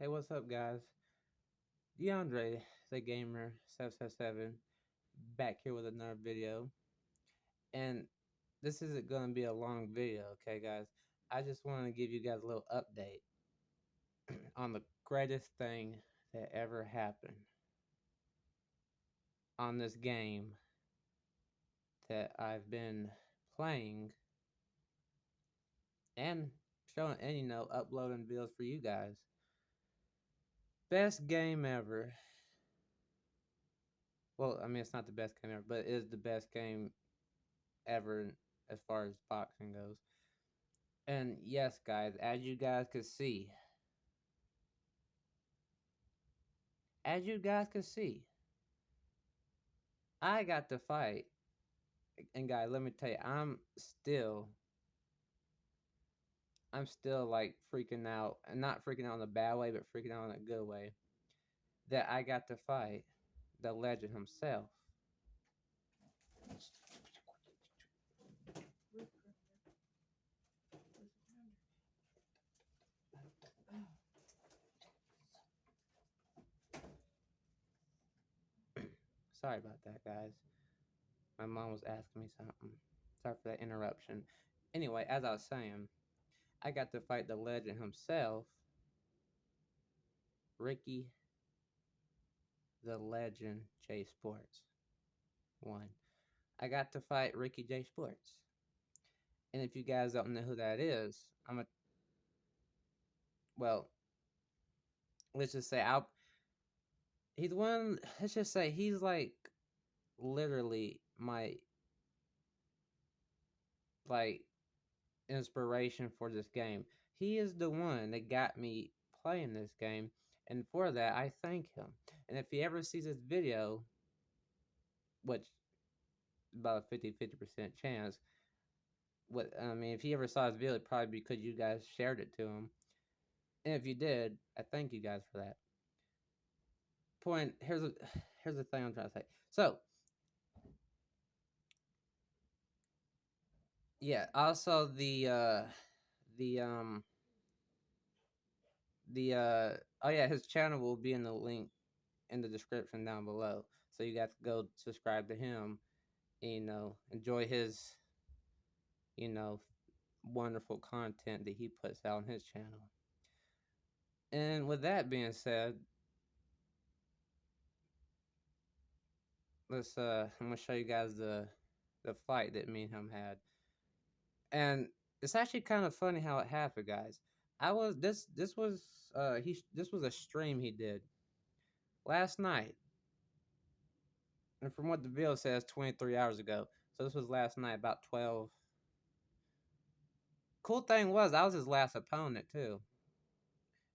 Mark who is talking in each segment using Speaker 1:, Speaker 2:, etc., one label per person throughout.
Speaker 1: Hey, what's up, guys? DeAndre, the gamer 777, back here with another video. And this isn't going to be a long video, okay, guys? I just want to give you guys a little update on the greatest thing that ever happened on this game that I've been playing and showing, and uploading videos for you guys. Best game ever. Well, I mean, it's not the best game ever, but it is the best game ever as far as boxing goes. And yes, guys, as you guys can see, I got to fight. And guys, let me tell you, I'm still like freaking out, and not freaking out in a bad way, but freaking out in a good way. That I got to fight the legend himself. Sorry about that, guys. My mom was asking me something. Sorry for that interruption. Anyway, as I was saying, I got to fight the legend himself, Ricky the Legend J Sports. One. I got to fight Ricky J Sports. And if you guys don't know who that is, well, let's just say he's one. Let's just say he's like literally my like inspiration for this game. He is the one that got me playing this game, and for that I thank him. And if he ever sees this video, which is about a 50% chance, what I mean, if he ever saw this video, it'd probably because you guys shared it to him. And if you did, I thank you guys for that. Here's the thing I'm trying to say. So yeah, also the oh yeah, his channel will be in the link in the description down below. So you guys can go subscribe to him, and, enjoy his, you know, wonderful content that he puts out on his channel. And with that being said, I'm gonna show you guys the fight that me and him had. And it's actually kind of funny how it happened, guys. I was this was this was a stream he did last night, and from what the video says, 23 hours ago. So this was last night, about 12. Cool thing was, I was his last opponent too,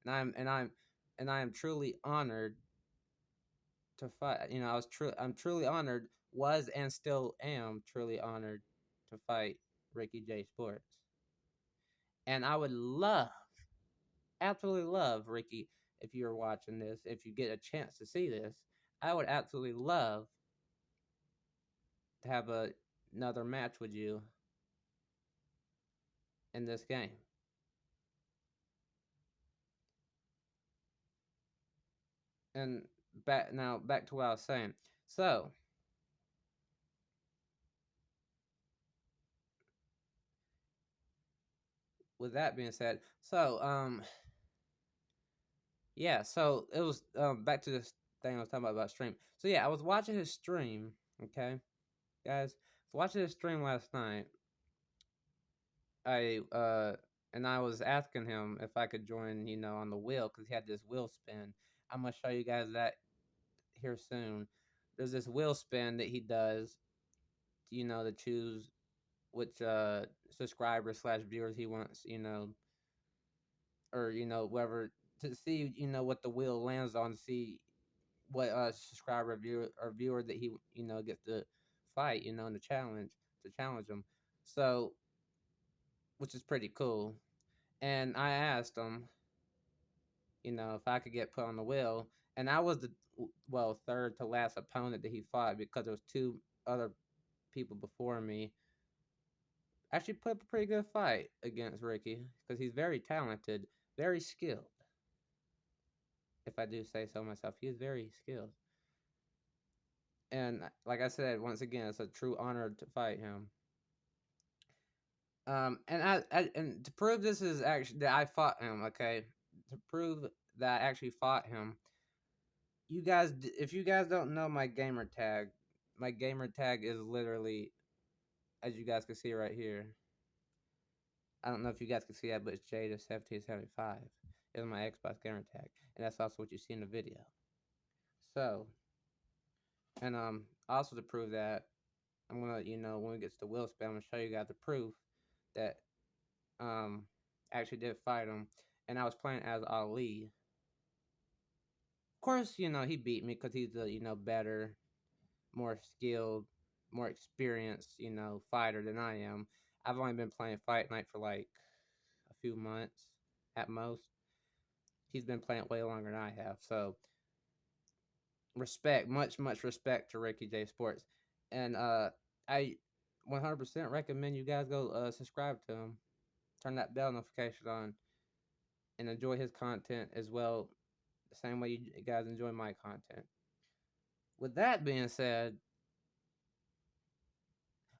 Speaker 1: and I am truly honored to fight. I'm truly honored, was and still am truly honored to fight Ricky J Sports. And I would absolutely love, Ricky, if you're watching this, if you get a chance to see this, I would absolutely love to have another match with you in this game. And back to what I was saying. So, with that being said, yeah, so it was back to this thing I was talking about stream. So yeah, I was watching his stream, okay, guys. I was watching his stream last night. I and I was asking him if I could join, on the wheel because he had this wheel spin. I'm gonna show you guys that here soon. There's this wheel spin that he does, to choose which subscribers slash viewers he wants, or whatever, to see what the wheel lands on, to see what subscriber viewer that he gets to fight, in the challenge, to challenge him. So, which is pretty cool. And I asked him, if I could get put on the wheel, and I was the third to last opponent that he fought, because there was two other people before me. Actually, put up a pretty good fight against Ricky because he's very talented, very skilled. if I do say so myself. He is very skilled. And like I said, once again, it's a true honor to fight him. And to prove this is actually that I fought him, okay? To prove that I actually fought him, you guys, if you guys don't know my gamer tag is literally, as you guys can see right here. I don't know if you guys can see that, but it's Jada1775. It's my Xbox gamer tag, and that's also what you see in the video. So, and also to prove that, I'm gonna, when we get to the wheel spin, I'm gonna show you guys the proof that I actually did fight him, and I was playing as Ali. Of course, he beat me because he's a better, more skilled, more experienced, fighter than I am. I've only been playing Fight Night for like a few months at most. He's been playing way longer than I have. So respect, much respect to Ricky J Sports, and I 100% recommend you guys go subscribe to him, turn that bell notification on, and enjoy his content as well, the same way you guys enjoy my content. With that being said,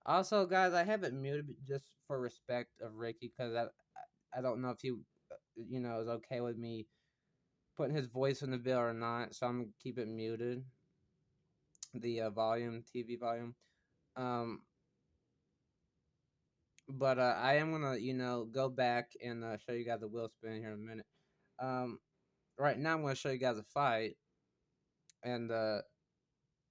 Speaker 1: also guys, I have it muted just for respect of Ricky because I don't know if he is okay with me putting his voice in the bill or not, so I'm gonna keep it muted. The volume, TV volume. Um, but I am gonna go back and show you guys the wheel spin here in a minute. Um, right now I'm gonna show you guys a fight, and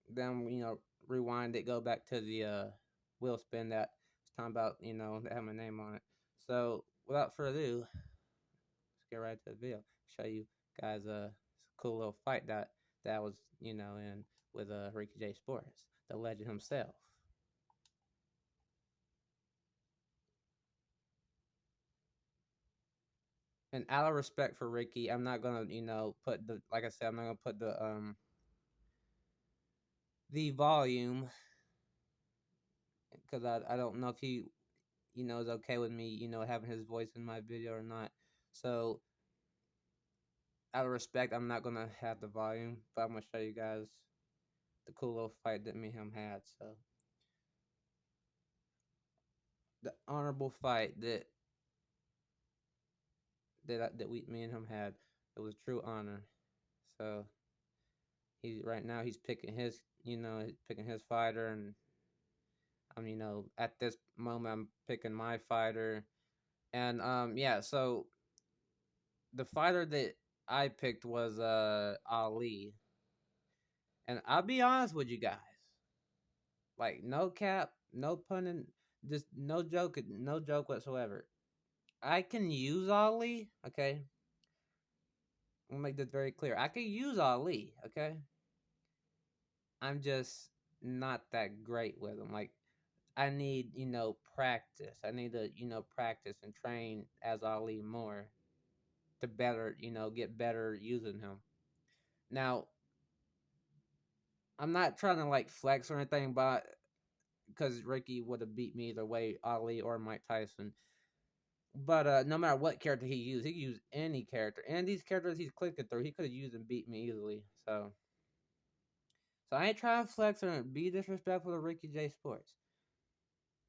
Speaker 1: then rewind it, go back to the wheel spin that it's talking about, that have my name on it. So without further ado, let's get right to the video. Show you guys a cool little fight that I was in with Ricky J Sports, the legend himself. And out of respect for Ricky, I'm not gonna put the, like I said, I'm not gonna put the volume because I don't know if he is okay with me having his voice in my video or not. So out of respect, I'm not gonna have the volume, but I'm gonna show you guys the cool little fight that me and him had. So the honorable fight that me and him had, it was true honor. So right now he's picking his fighter, and I'm at this moment I'm picking my fighter, and yeah. So the fighter that I picked was Ali, and I'll be honest with you guys, like no cap, no punning, just no joke whatsoever. I can use Ali, okay. I'll make this very clear. I can use Ali, okay. I'm just not that great with him. Like I need practice. I need to practice and train as Ali more to better get better using him. Now I'm not trying to like flex or anything, but because Ricky would have beat me either way, Ali or Mike Tyson. But no matter what character he could use any character. And these characters he's clicking through, he could have used and beat me easily. So I ain't trying to flex or be disrespectful to Ricky J Sports.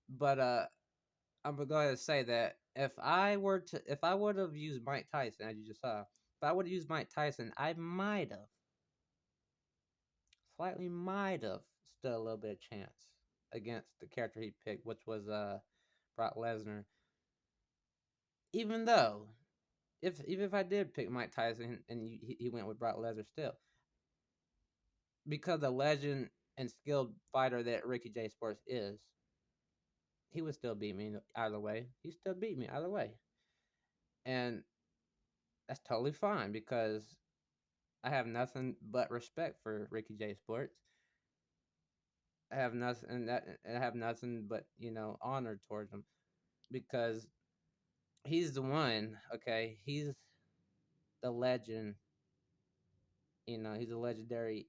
Speaker 1: But I'm gonna go ahead and say that if I would have used Mike Tyson, as you just saw, if I would have used Mike Tyson, I might have stood a little bit of chance against the character he picked, which was Brock Lesnar. Even though, even if I did pick Mike Tyson and he went with Brock Lesnar still, because the legend and skilled fighter that Ricky J Sports is, he would still beat me either way. He still beat me either way, and that's totally fine because I have nothing but respect for Ricky J Sports. I have nothing but honor towards him because he's the one. Okay, he's the legend. He's a legendary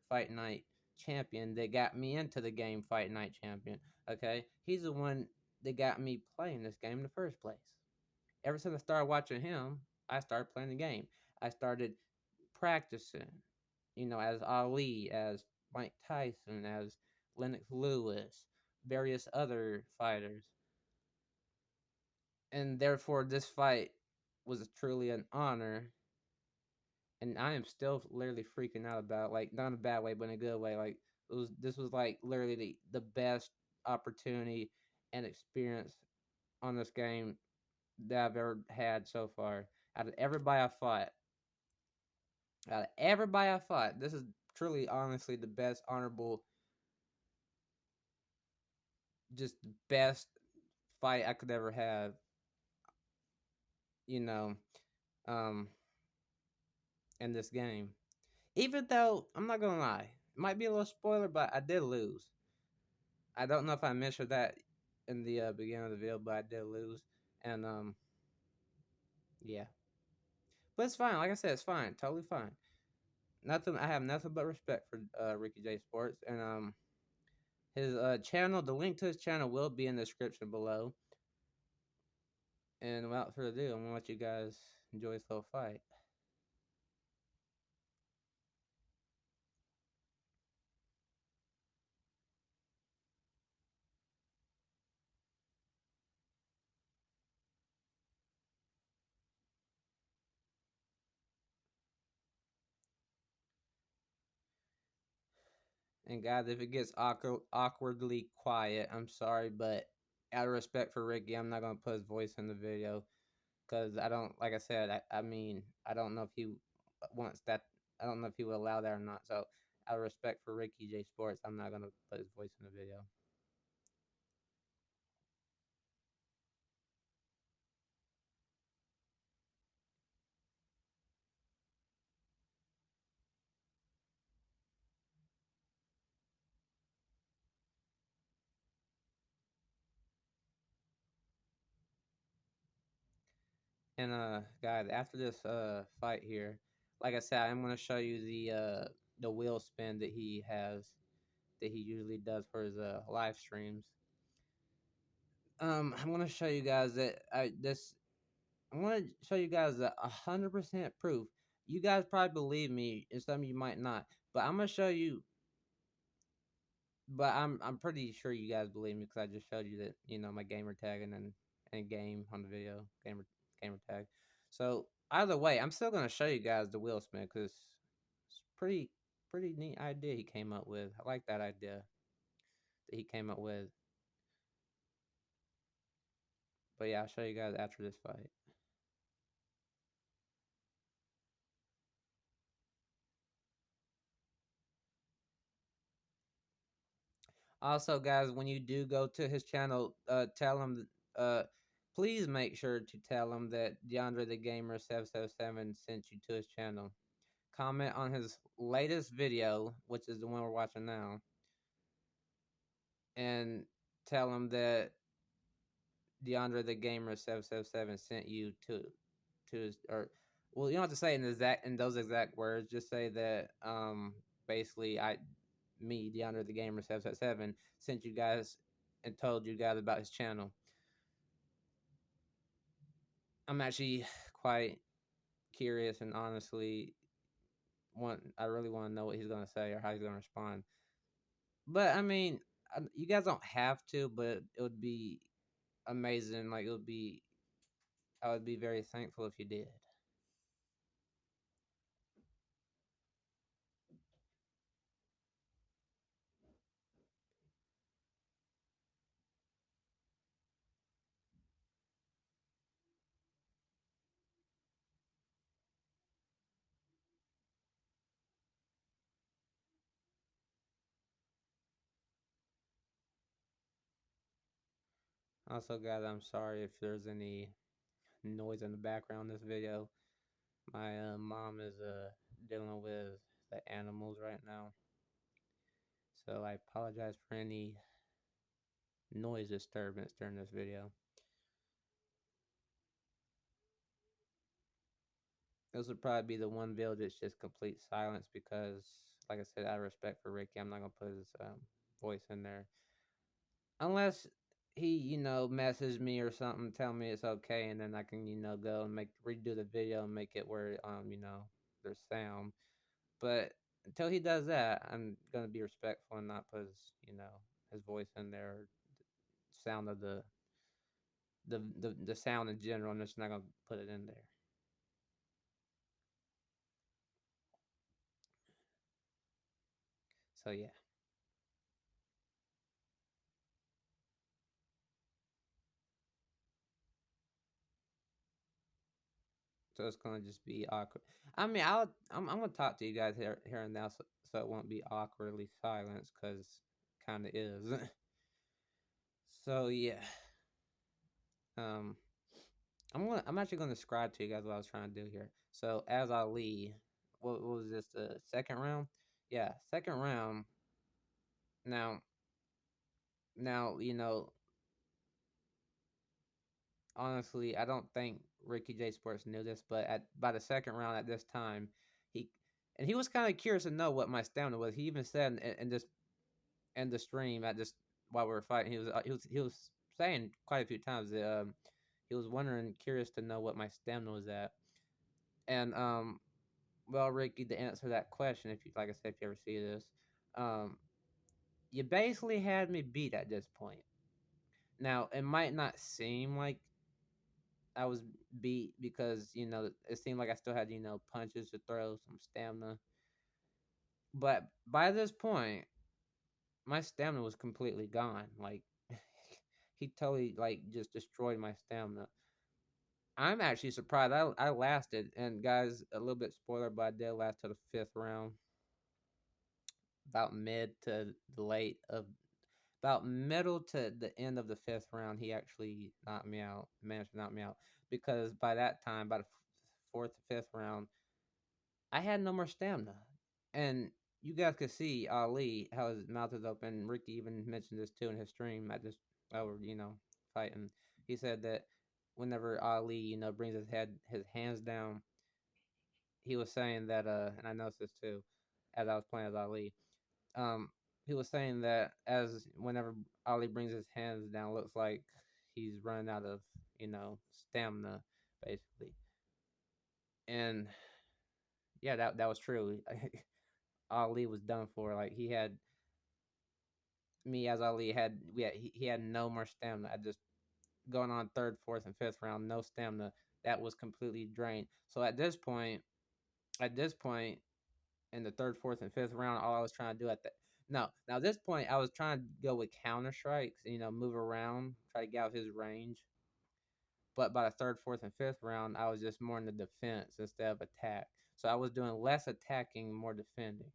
Speaker 1: Fight Night champion that got me into the game Fight Night champion. Okay, he's the one that got me playing this game in the first place. Ever since I started watching him, I started playing the game. I started practicing, as Ali, as Mike Tyson, as Lennox Lewis, various other fighters. And therefore, this fight was truly an honor. And I am still literally freaking out about it, like not in a bad way, but in a good way. Like this was like literally the best opportunity and experience on this game that I've ever had so far. Out of everybody I fought, this is truly, honestly, the best honorable, just the best fight I could ever have. You know, um, in this game. Even though I'm not gonna lie, it might be a little spoiler, but I did lose. I don't know if I mentioned that in the beginning of the video, but I did lose, and yeah. But it's fine. Like I said, it's fine. Totally fine. Nothing. I have nothing but respect for Ricky J Sports, and his channel. The link to his channel will be in the description below. And without further ado, I'm gonna let you guys enjoy this little fight. And guys, if it gets awkwardly quiet, I'm sorry, but out of respect for Ricky, I'm not gonna put his voice in the video because I don't, like I said, I mean, I don't know if he wants that. I don't know if he would allow that or not. So, out of respect for Ricky J Sports, I'm not gonna put his voice in the video. And guys, after this fight here, like I said, I'm gonna show you the wheel spin that he has, that he usually does for his live streams. I'm gonna show you guys that I'm gonna show you guys that 100% proof. You guys probably believe me, and some of you might not, but I'm gonna show you. But I'm pretty sure you guys believe me because I just showed you that, my gamer tag and game on the video, gamer tag. So either way, I'm still gonna show you guys the wheel spin because it's pretty neat idea he came up with. I like that idea that he came up with. But yeah, I'll show you guys after this fight. Also, guys, when you do go to his channel, tell him, please make sure to tell him that DeAndre the Gamer 777 sent you to his channel. Comment on his latest video, which is the one we're watching now, and tell him that DeAndre the Gamer 777 sent you to his, or well, you don't have to say in those exact words. Just say that basically me, DeAndre the Gamer 777, sent you guys and told you guys about his channel. I'm actually quite curious and honestly I really want to know what he's gonna say or how he's gonna respond. But I mean, you guys don't have to, but it would be amazing. Like I would be very thankful if you did. Also, guys, I'm sorry if there's any noise in the background of this video. My mom is dealing with the animals right now, so I apologize for any noise disturbance during this video. This would probably be the one video that's just complete silence because, like I said, out of respect for Ricky, I'm not gonna put his voice in there unless he, message me or something, tell me it's okay, and then I can, go and redo the video and make it where, their sound. But until he does that, I'm gonna be respectful and not put his voice in there, or sound of the sound in general. I'm just not gonna put it in there. So yeah, so it's gonna just be awkward. I mean, I'm gonna talk to you guys here and now, so it won't be awkwardly silenced, because kind of is. So yeah, um, I'm actually gonna describe to you guys what I was trying to do here. So as Ali, what was this, the second round? Yeah, second round. Now now honestly, I don't think Ricky J Sports knew this, but at by the second round at this time, he he was kind of curious to know what my stamina was. He even said in this in the stream at this while we were fighting, he was saying quite a few times that he was wondering, curious to know what my stamina was at. And well, Ricky, to answer that question, if you like I said, if you ever see this, um, you basically had me beat at this point. Now it might not seem like I was beat because it seemed like I still had punches to throw, some stamina. But by this point, my stamina was completely gone. Like he totally like just destroyed my stamina. I'm actually surprised I lasted. And guys, a little bit spoiler, but I did last to the fifth round, about mid to the late of about middle to the end of the fifth round. He actually knocked me out, managed to knock me out, because by that time, by the fourth or fifth round, I had no more stamina. And you guys could see Ali, how his mouth is open. Ricky even mentioned this too in his stream at this over, fighting. He said that whenever Ali, brings his hands down, he was saying that and I noticed this too as I was playing as Ali. Um he was saying that as whenever Ali brings his hands down, looks like he's running out of, stamina basically. And yeah, that was true. Ali was done for. Like he had me as Ali had he had no more stamina. I just going on third, fourth, and fifth round, no stamina. That was completely drained. So at this point in the third, fourth, and fifth round, all I was trying to do at that no, now at this point I was trying to go with counter strikes, move around, try to get out his range. But by the third, fourth, and fifth round, I was just more in the defense instead of attack. So I was doing less attacking, more defending,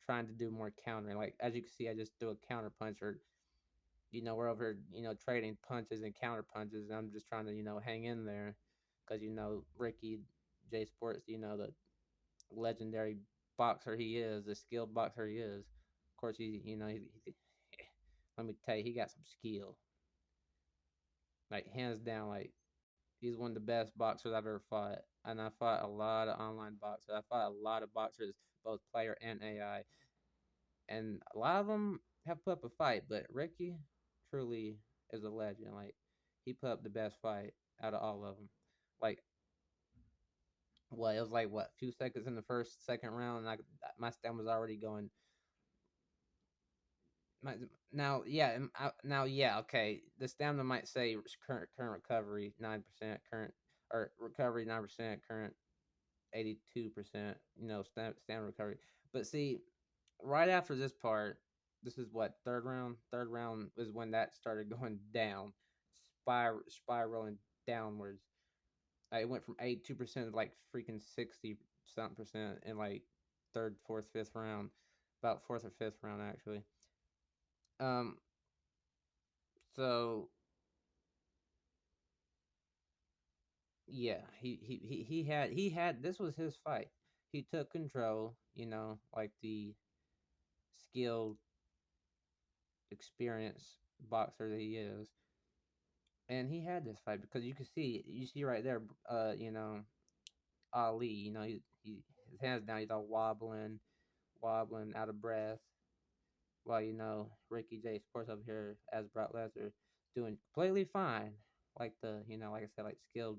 Speaker 1: trying to do more countering. Like as you can see, I just do a counter punch, or we're over here, trading punches and counter punches, and I'm just trying to hang in there, because Ricky J Sports, the legendary boxer he is, the skilled boxer he is. Of course, let me tell you, he got some skill, like hands down. Like he's one of the best boxers I've ever fought, and I fought a lot of online boxers. I fought a lot of boxers, both player and AI, and a lot of them have put up a fight, but Ricky truly is a legend. Like he put up the best fight out of all of them. Like it was like what, few seconds in the first second round, and my stem was already going. My, now yeah, now yeah, okay. The stamina might say current recovery 9%, current or recovery 9%, current 82%. Stamina recovery. But see, right after this part, this is what, third round. Third round is when that started going down, spiraling downwards. It went from 82% to like freaking 60 something percent in like third, fourth, fifth round, about fourth or fifth round actually. Um, so yeah, he had this was his fight. He took control, like the skilled, experienced boxer that he is, and he had this fight because you see right there, Ali, he his hands down, he's all wobbling, out of breath, while Ricky J Sports over here as Brock Lesnar doing completely fine, like the like I said, like skilled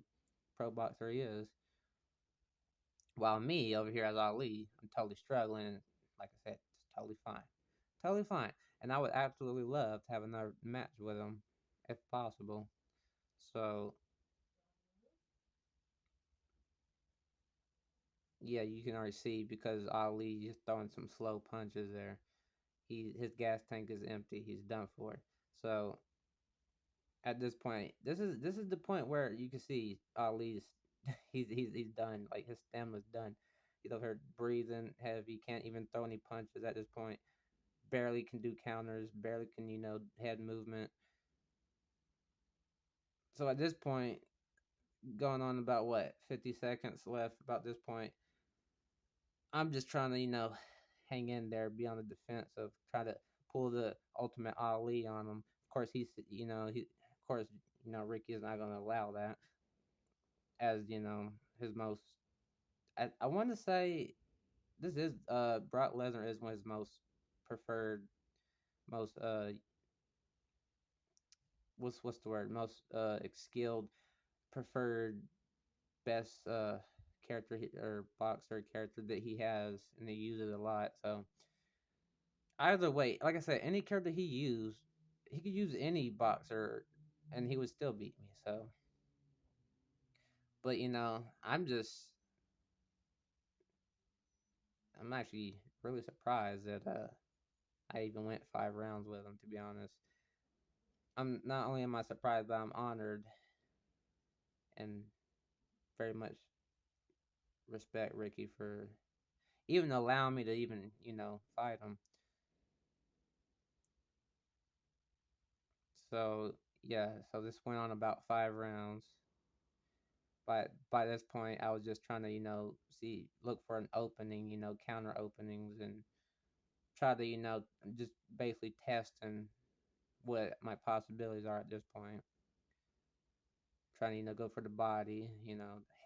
Speaker 1: pro boxer he is. While me over here as Ali, I'm totally struggling. Like I said, it's totally fine, totally fine. And I would absolutely love to have another match with him if possible. So yeah, you can already see because Ali just throwing some slow punches there. His gas tank is empty. He's done for. So at this point, this is the point where you can see Ali's he's done. Like his stamina's done. He's over here breathing heavy. Can't even throw any punches at this point. Barely can do counters. Barely can head movement. So at this point, going on about what 50 seconds left. About this point, I'm just trying to hang in there, be on the defensive, try to pull the ultimate Ali on him. Of course, he of course Ricky is not going to allow that as his most. I want to say this is Brock Lesnar is one of his most preferred, most what's the word, most skilled, preferred, best character or boxer character that he has, and he uses a lot. So either way, like I said, any character he could use any boxer, and he would still beat me. So, but I'm actually really surprised that I even went 5 rounds with him. To be honest, I'm not only am I surprised, but I'm honored and very much respect Ricky for even allowing me to even fight him. So yeah, so this went on about 5 rounds. By this point, I was just trying to look for an opening, counter openings, and try to just basically testing what my possibilities are at this point. Trying to go for the body,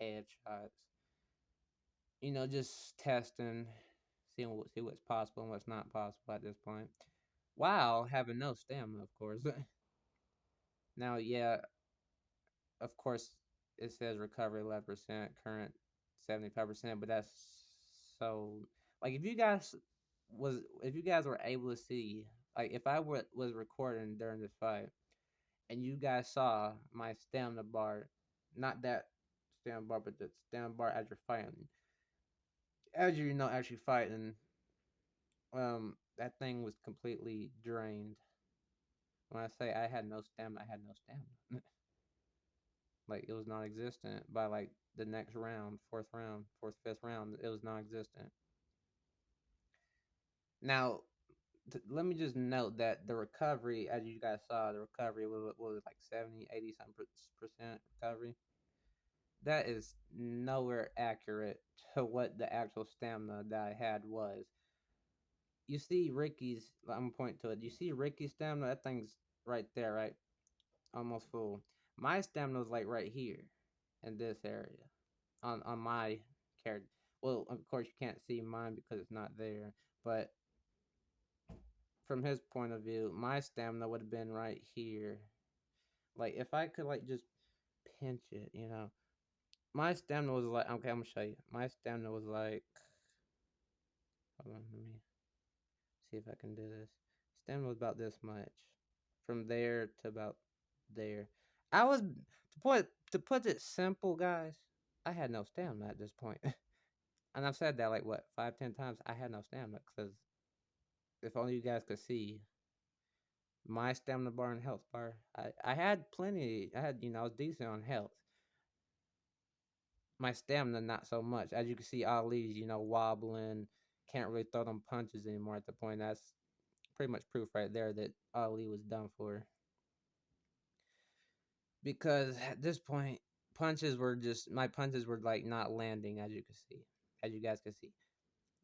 Speaker 1: headshots, just testing, see what's possible and what's not possible at this point, while having no stamina, of course. Now, yeah, of course, it says recovery 11%, current 75%, but that's so like if you guys were able to see, like if was recording during this fight and you guys saw my stamina bar, not that stamina bar, but the stamina bar as you're fighting, as you're actually fighting, that thing was completely drained. When I say I had no stamina, I had no stamina. Like it was non-existent by like the next round, fourth, fifth round. It was non-existent. Now, let me just note that the recovery, as you guys saw, the recovery was like 70, 80 some percent recovery. That is nowhere accurate to what the actual stamina that I had was. You see Ricky's, I'm gonna point to it. You see Ricky's stamina? That thing's right there, right? Almost full. My stamina was like right here in this area on my character. Well, of course you can't see mine because it's not there, but from his point of view, my stamina would have been right here. Like if I could like just pinch it. My stamina was like okay, I'm gonna show you. My stamina was like hold on, let me see if I can do this. Stamina was about this much. From there to about there. I was to put it simple, guys, I had no stamina at this point. And I've said that like what, 5, 10 times. I had no stamina because if only you guys could see my stamina bar and health bar. I had plenty. I had I was decent on health. My stamina not so much. As you can see, Ali's wobbling, can't really throw them punches anymore at the point. That's pretty much proof right there that Ali was done for. Because at this point, my punches were like not landing, as you can see, as you guys can see.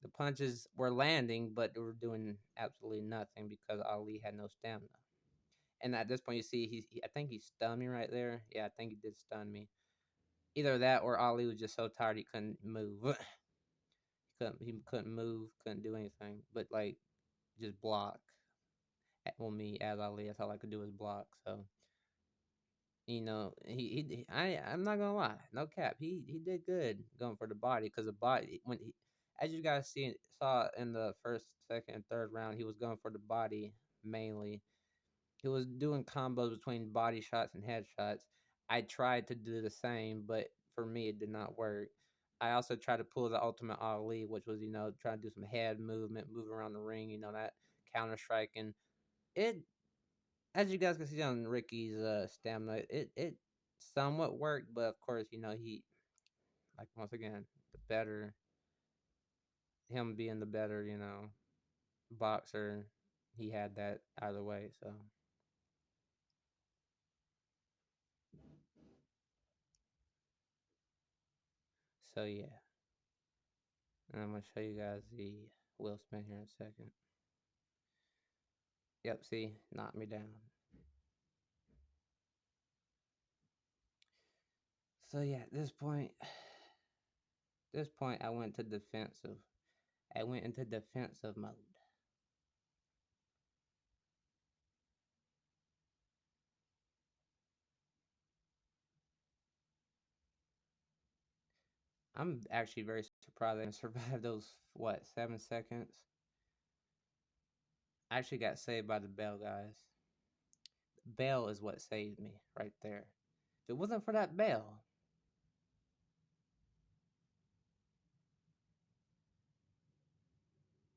Speaker 1: The punches were landing, but they were doing absolutely nothing because Ali had no stamina. And at this point, you see, I think he stunned me right there. Yeah, I think he did stun me. Either that or Ali was just so tired he couldn't move. he couldn't move, couldn't do anything, but like just block. Well, me as Ali, that's all I could do was block. So I'm not gonna lie, no cap. He did good going for the body because the body when he, as you guys saw in the first, second, and third round, he was going for the body mainly. He was doing combos between body shots and headshots. I tried to do the same, but for me it did not work. I also tried to pull the ultimate Ali, which was trying to do some head movement, move around the ring, that counter striking. It As you guys can see on Ricky's stamina, it somewhat worked, but of course, he like once again the better him being the better, boxer, he had that either way. So yeah, and I'm gonna show you guys the wheel spin here in a second. Yep, see, knocked me down. So yeah, at this point, I went to defensive. I went into defensive mode. I'm actually very surprised I can survive those 7 seconds. I actually got saved by the bell, guys. Bell is what saved me right there. If it wasn't for that bell,